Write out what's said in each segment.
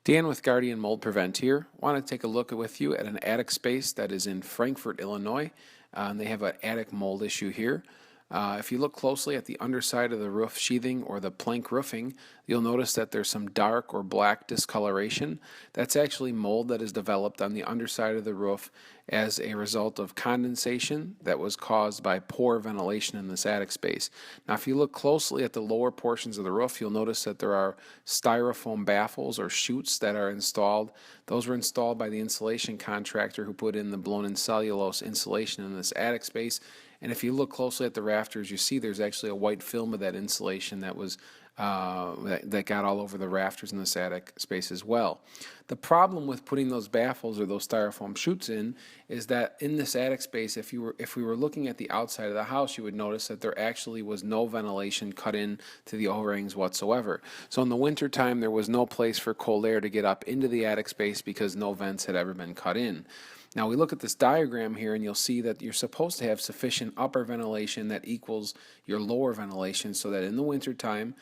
Dan with Guardian Mold Prevent here. Want to take a look with you at an attic space that is in Frankfort, Illinois. And they have an attic mold issue here. If you look closely at the underside of the roof sheathing or the plank roofing, you'll notice that there's some dark or black discoloration. That's actually mold that is developed on the underside of the roof as a result of condensation that was caused by poor ventilation in this attic space. Now, if you look closely at the lower portions of the roof, you'll notice that there are styrofoam baffles or chutes that are installed. Those were installed by the insulation contractor who put in the blown-in cellulose insulation in this attic space. And if you look closely at the rafters, you see there's actually a white film of that insulation that was that got all over the rafters in this attic space as well. The problem with putting those baffles or those styrofoam chutes in is that in this attic space, if we were looking at the outside of the house, you would notice that there actually was no ventilation cut in to the overhangs whatsoever. So in the winter time, there was no place for cold air to get up into the attic space because no vents had ever been cut in. Now we look at this diagram here and you'll see that you're supposed to have sufficient upper ventilation that equals your lower ventilation so that in the winter time,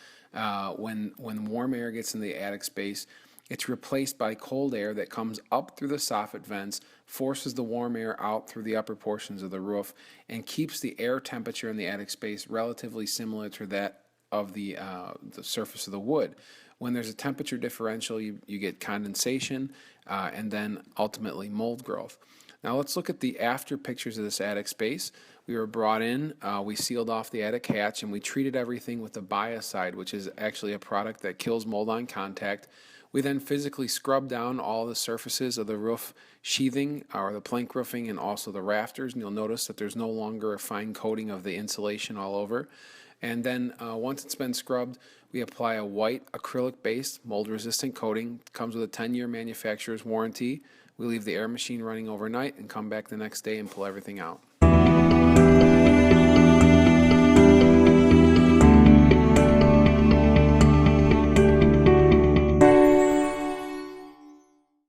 when warm air gets in the attic space, it's replaced by cold air that comes up through the soffit vents, forces the warm air out through the upper portions of the roof, and keeps the air temperature in the attic space relatively similar to that of the surface of the wood. When there's a temperature differential, you get condensation and then ultimately mold growth. Now let's look at the after pictures of this attic space. We were brought in, we sealed off the attic hatch, and we treated everything with a biocide, which is actually a product that kills mold on contact. We then physically scrubbed down all the surfaces of the roof sheathing, or the plank roofing, and also the rafters, and you'll notice that there's no longer a fine coating of the insulation all over. And then once it's been scrubbed, we apply a white acrylic-based mold-resistant coating. It comes with a 10-year manufacturer's warranty. We leave the air machine running overnight and come back the next day and pull everything out.